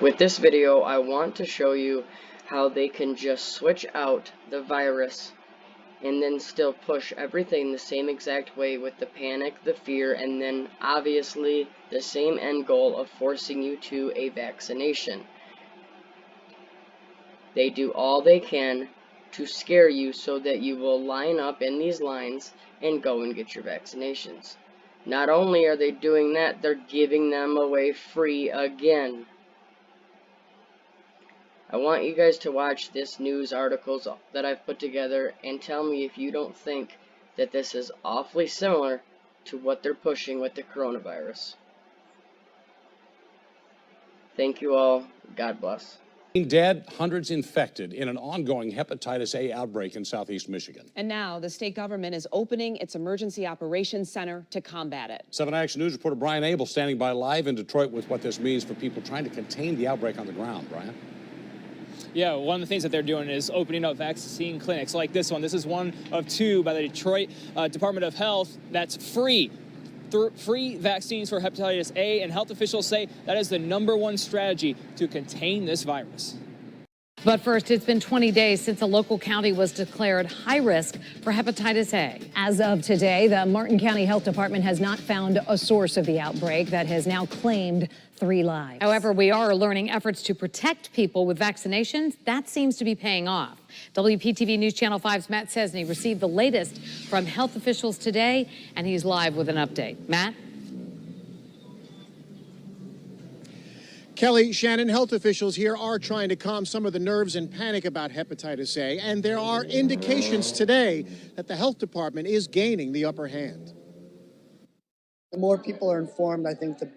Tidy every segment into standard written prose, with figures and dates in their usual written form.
With this video, I want to show you how they can just switch out the virus and then still push everything the same exact way with the panic, the fear, and then obviously the same end goal of forcing you to a vaccination. They do all they can to scare you so that you will line up in these lines and go and get your vaccinations. Not only are they doing that, they're giving them away free again. I want you guys to watch this news articles that I've put together and tell me if you don't think that this is awfully similar to what they're pushing with the coronavirus. Thank you all. God bless. Dead, hundreds infected in an ongoing hepatitis A outbreak in southeast Michigan. And now the state government is opening its emergency operations center to combat it. 7 Action News reporter Brian Abel standing by live in Detroit with what this means for people trying to contain the outbreak on the ground. Brian? Yeah, one of the things that they're doing is opening up vaccine clinics like this one. This is one of two by the Detroit Department of Health that's free. Free vaccines for hepatitis A, and health officials say that is the #1 strategy to contain this virus. But first, it's been 20 days since a local county was declared high risk for hepatitis A. As of today, the Martin County Health Department has not found a source of the outbreak that has now claimed 3 lives. However, we are learning efforts to protect people with vaccinations. That seems to be paying off. WPTV News Channel 5's Matt Cesney received the latest from health officials today, and he's live with an update. Matt? Kelly, Shannon, health officials here are trying to calm some of the nerves and panic about hepatitis A, and there are indications today that the health department is gaining the upper hand. The more people are informed, I think the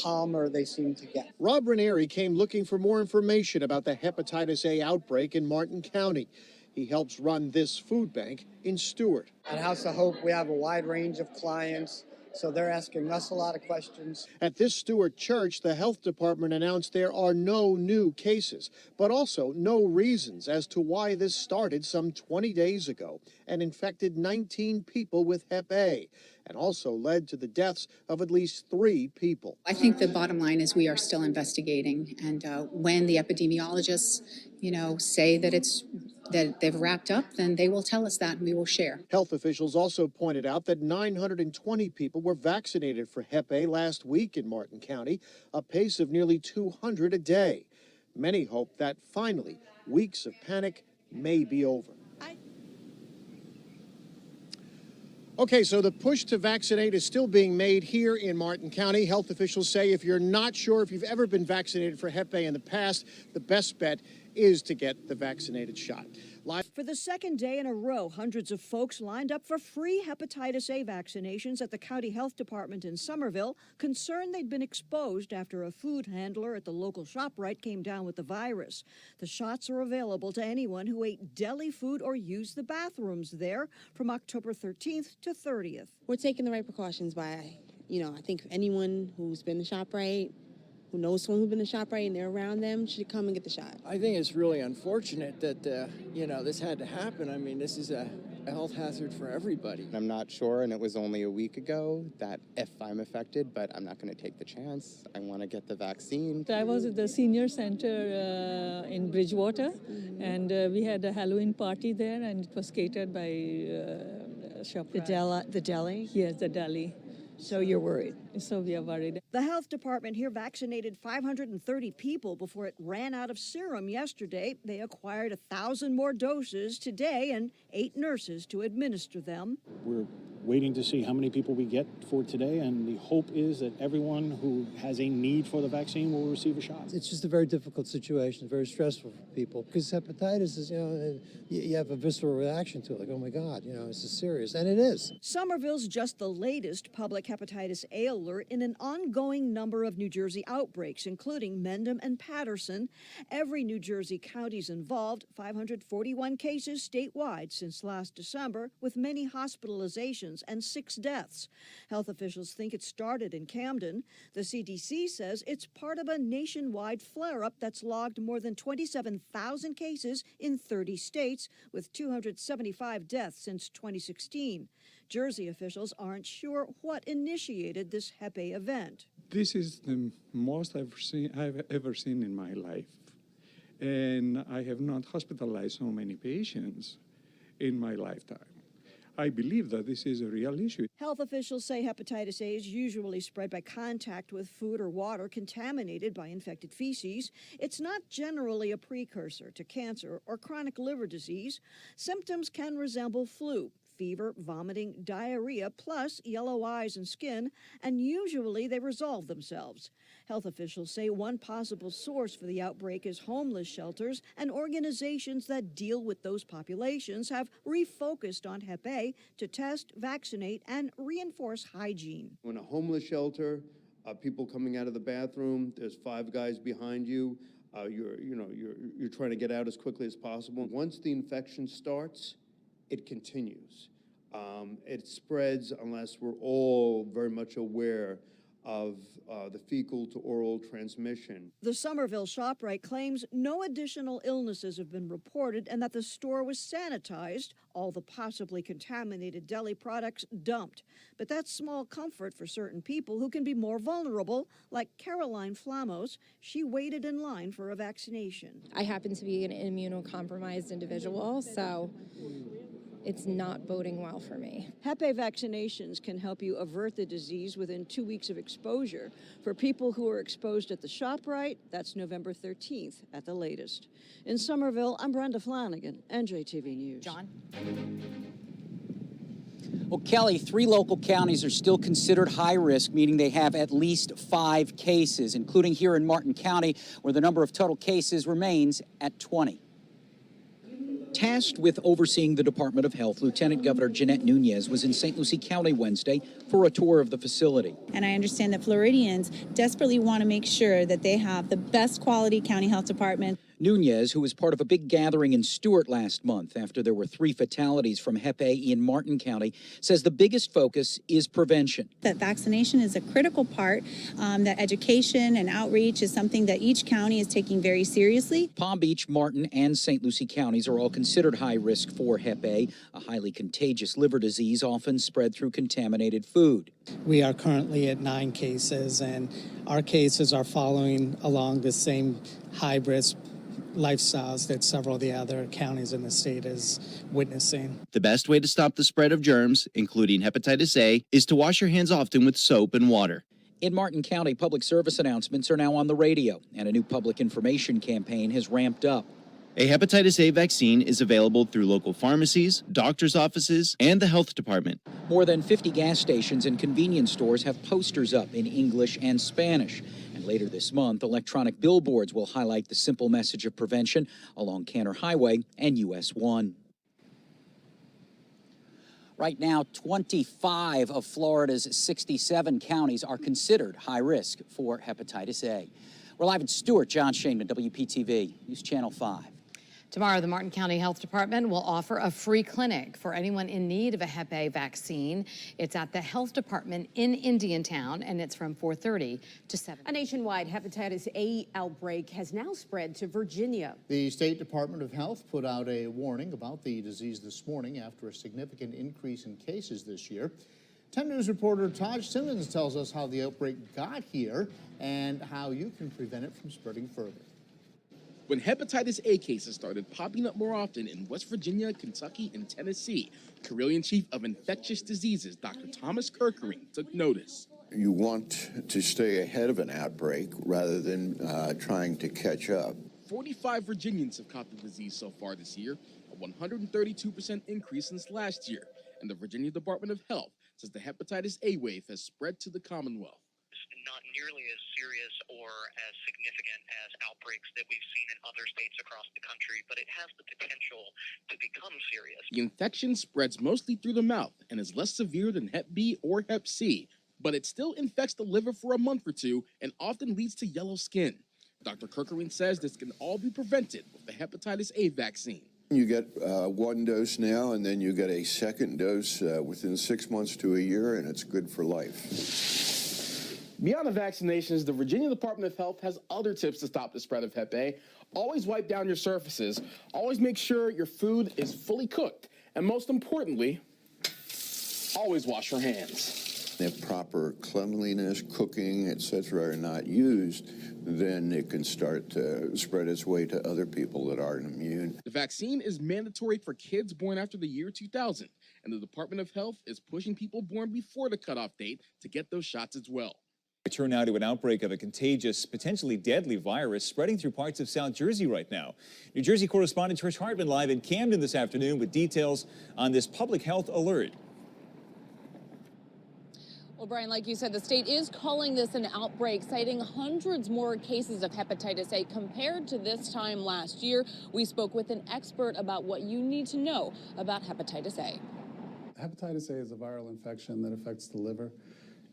calmer they seem to get. Rob Ranieri came looking for more information about the hepatitis A outbreak in Martin County. He helps run this food bank in Stewart. At House of Hope, we have a wide range of clients, so they're asking us a lot of questions. At this Stewart church, the health department announced there are no new cases, but also no reasons as to why this started some 20 days ago and infected 19 people with Hep A, and also led to the deaths of at least 3 people. I think the bottom line is we are still investigating, and when the epidemiologists, say that they've wrapped up, then they will tell us that and we will share. Health officials also pointed out that 920 people were vaccinated for Hep A last week in Martin County, a pace of nearly 200 a day. Many hope that finally weeks of panic may be over. Okay, so the push to vaccinate is still being made here in Martin County. Health officials say if you're not sure if you've ever been vaccinated for Hep A in the past, the best bet is to get the vaccinated shot. For the second day in a row, hundreds of folks lined up for free hepatitis A vaccinations at the county health department in Somerville, concerned they'd been exposed after a food handler at the local ShopRite came down with the virus. The shots are available to anyone who ate deli food or used the bathrooms there from October 13th to 30th. We're taking the right precautions by, I think anyone who's been to ShopRite, who knows someone who's been to ShopRite and they're around them, should come and get the shot. I think it's really unfortunate that, this had to happen. I mean, this is a health hazard for everybody. I'm not sure, and it was only a week ago, that if I'm affected, but I'm not going to take the chance. I want to get the vaccine. I was at the senior center in Bridgewater, and we had a Halloween party there, and it was catered by ShopRite. The deli? Yes, the deli. So you're worried? So we are worried. The health department here vaccinated 530 people before it ran out of serum yesterday. They acquired 1,000 more doses today and 8 nurses to administer them. We're waiting to see how many people we get for today, and the hope is that everyone who has a need for the vaccine will receive a shot. It's just a very difficult situation, very stressful for people, because hepatitis is, you have a visceral reaction to it, like, oh my God, this is serious, and it is. Somerville's just the latest public hepatitis A alert in an ongoing number of New Jersey outbreaks, including Mendham and Patterson. Every New Jersey county's involved, 541 cases statewide since last December, with many hospitalizations and 6 deaths. Health officials think it started in Camden. The CDC says it's part of a nationwide flare-up that's logged more than 27,000 cases in 30 states, with 275 deaths since 2016. Jersey officials aren't sure what initiated this Hep A event. This is the most I've ever seen in my life. And I have not hospitalized so many patients in my lifetime. I believe that this is a real issue. Health officials say hepatitis A is usually spread by contact with food or water contaminated by infected feces. It's not generally a precursor to cancer or chronic liver disease. Symptoms can resemble flu, fever, vomiting, diarrhea, plus yellow eyes and skin, and usually they resolve themselves. Health officials say one possible source for the outbreak is homeless shelters, and organizations that deal with those populations have refocused on Hep A to test, vaccinate, and reinforce hygiene. In a homeless shelter, people coming out of the bathroom, there's 5 guys behind you. You're trying to get out as quickly as possible. Once the infection starts, it continues. It spreads unless we're all very much aware of the fecal to oral transmission. The Somerville ShopRite claims no additional illnesses have been reported and that the store was sanitized, all the possibly contaminated deli products dumped. But that's small comfort for certain people who can be more vulnerable, like Caroline Flamos. She waited in line for a vaccination. I happen to be an immunocompromised individual, so it's not boding well for me. Hep A vaccinations can help you avert the disease within 2 weeks of exposure. For people who are exposed at the ShopRite, that's November 13th at the latest. In Somerville, I'm Brenda Flanagan, NJTV News. John? Well, Kelly, 3 local counties are still considered high risk, meaning they have at least 5 cases, including here in Martin County, where the number of total cases remains at 20. Tasked with overseeing the Department of Health, Lieutenant Governor Jeanette Nunez was in St. Lucie County Wednesday for a tour of the facility. And I understand that Floridians desperately want to make sure that they have the best quality county health department. Nunez, who was part of a big gathering in Stewart last month after there were 3 fatalities from Hep A in Martin County, says the biggest focus is prevention. That vaccination is a critical part, that education and outreach is something that each county is taking very seriously. Palm Beach, Martin, and St. Lucie counties are all considered high risk for Hep A, a highly contagious liver disease often spread through contaminated food. We are currently at 9 cases, and our cases are following along the same high-risk lifestyles that several of the other counties in the state is witnessing. The best way to stop the spread of germs, including hepatitis A, is to wash your hands often with soap and water. In Martin County, public service announcements are now on the radio, and a new public information campaign has ramped up. A hepatitis A vaccine is available through local pharmacies, doctor's offices, and the health department. More than 50 gas stations and convenience stores have posters up in English and Spanish. And later this month, electronic billboards will highlight the simple message of prevention along Canner Highway and US 1. Right now, 25 of Florida's 67 counties are considered high risk for hepatitis A. We're live in Stewart. John Shaneman, WPTV, News Channel 5. Tomorrow, the Martin County Health Department will offer a free clinic for anyone in need of a Hep A vaccine. It's at the Health Department in Indiantown, and it's from 4:30 to 7. A nationwide hepatitis A outbreak has now spread to Virginia. The State Department of Health put out a warning about the disease this morning after a significant increase in cases this year. 10 News reporter Taj Simmons tells us how the outbreak got here and how you can prevent it from spreading further. When hepatitis A cases started popping up more often in West Virginia, Kentucky, and Tennessee, Carilion Chief of Infectious Diseases, Dr. Thomas Kirkering, took notice. You want to stay ahead of an outbreak rather than trying to catch up. 45 Virginians have caught the disease so far this year, a 132% increase since last year, and the Virginia Department of Health says the hepatitis A wave has spread to the Commonwealth. Not nearly as serious or as significant as outbreaks that we've seen in other states across the country, but it has the potential to become serious. The infection spreads mostly through the mouth and is less severe than Hep B or Hep C, but it still infects the liver for a month or two and often leads to yellow skin. Dr. Kirkering says this can all be prevented with the hepatitis A vaccine. You get 1 dose now, and then you get a second dose within 6 months to a year, and it's good for life. Beyond the vaccinations, the Virginia Department of Health has other tips to stop the spread of Hep A. Always wipe down your surfaces. Always make sure your food is fully cooked. And most importantly, always wash your hands. If proper cleanliness, cooking, etc. are not used, then it can start to spread its way to other people that aren't immune. The vaccine is mandatory for kids born after the year 2000, and the Department of Health is pushing people born before the cutoff date to get those shots as well. We turn now to an outbreak of a contagious, potentially deadly virus spreading through parts of South Jersey right now. New Jersey correspondent Trish Hartman live in Camden this afternoon with details on this public health alert. Well, Brian, like you said, the state is calling this an outbreak, citing hundreds more cases of hepatitis A compared to this time last year. We spoke with an expert about what you need to know about hepatitis A. Hepatitis A is a viral infection that affects the liver.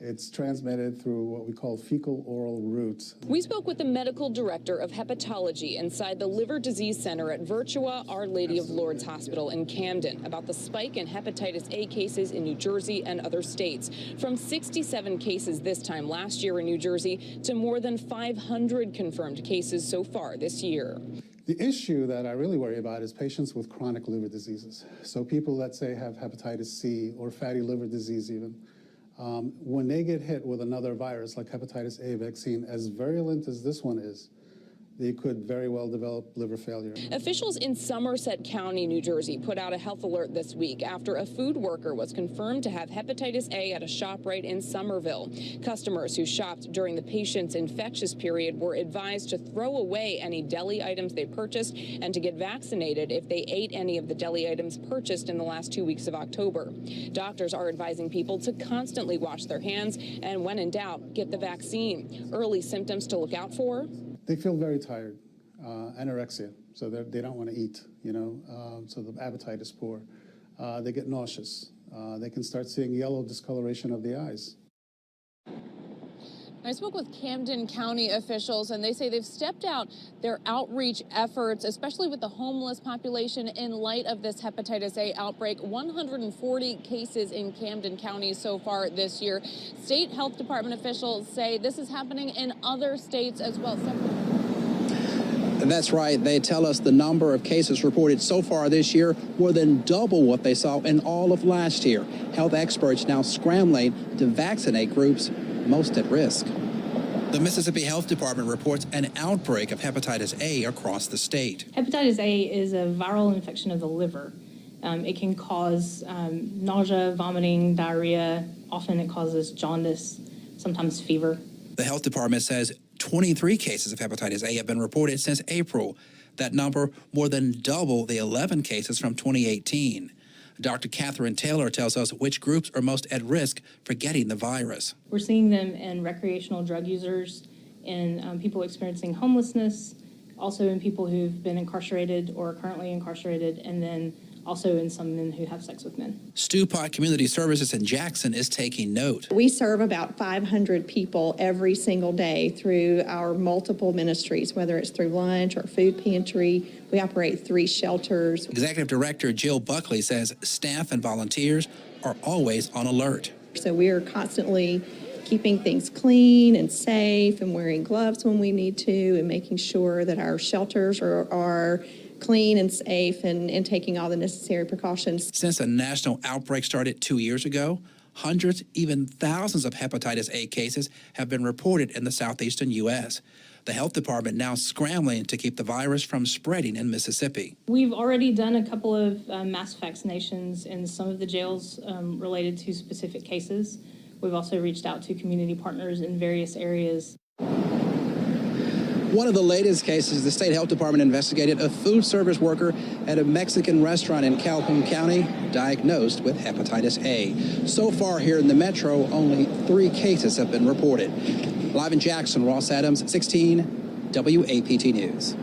It's transmitted through what we call fecal-oral routes. We spoke with the medical director of hepatology inside the Liver Disease Center at Virtua Our Lady of Lourdes Hospital in Camden about the spike in hepatitis A cases in New Jersey and other states. From 67 cases this time last year in New Jersey to more than 500 confirmed cases so far this year. The issue that I really worry about is patients with chronic liver diseases. So people that say have hepatitis C or fatty liver disease even. When they get hit with another virus like hepatitis A vaccine, as virulent as this one is, they could very well develop liver failure. Officials in Somerset County, New Jersey, put out a health alert this week after a food worker was confirmed to have hepatitis A at a ShopRite in Somerville. Customers who shopped during the patient's infectious period were advised to throw away any deli items they purchased and to get vaccinated if they ate any of the deli items purchased in the last 2 weeks of October. Doctors are advising people to constantly wash their hands and, when in doubt, get the vaccine. Early symptoms to look out for? They feel very tired, anorexia, so they don't want to eat, so the appetite is poor. They get nauseous. They can start seeing yellow discoloration of the eyes. I spoke with Camden County officials, and they say they've stepped out their outreach efforts, especially with the homeless population in light of this hepatitis A outbreak. 140 cases in Camden County so far this year. State health department officials say this is happening in other states as well. That's right. They tell us the number of cases reported so far this year more than double what they saw in all of last year. Health experts now scrambling to vaccinate groups most at risk. The Mississippi Health Department reports an outbreak of hepatitis A across the state. Hepatitis A is a viral infection of the liver. It can cause nausea, vomiting, diarrhea. Often it causes jaundice, sometimes fever. The health department says 23 cases of hepatitis A have been reported since April. That number more than double the 11 cases from 2018. Dr. Catherine Taylor tells us which groups are most at risk for getting the virus. We're seeing them in recreational drug users, in people experiencing homelessness, also in people who've been incarcerated or are currently incarcerated, and then also in some men who have sex with men. Stewpot Community Services in Jackson is taking note. We serve about 500 people every single day through our multiple ministries, whether it's through lunch or food pantry. We operate 3 shelters. Executive Director Jill Buckley says staff and volunteers are always on alert. So we are constantly keeping things clean and safe and wearing gloves when we need to and making sure that our shelters are clean and safe and taking all the necessary precautions. Since a national outbreak started 2 years ago, hundreds, even thousands of hepatitis A cases have been reported in the southeastern U.S. The health department now scrambling to keep the virus from spreading in Mississippi. We've already done a couple of mass vaccinations in some of the jails related to specific cases. We've also reached out to community partners in various areas. One of the latest cases, the state health department investigated a food service worker at a Mexican restaurant in Calhoun County diagnosed with hepatitis A. So far here in the metro, only 3 cases have been reported. Live in Jackson, Ross Adams, 16 WAPT News.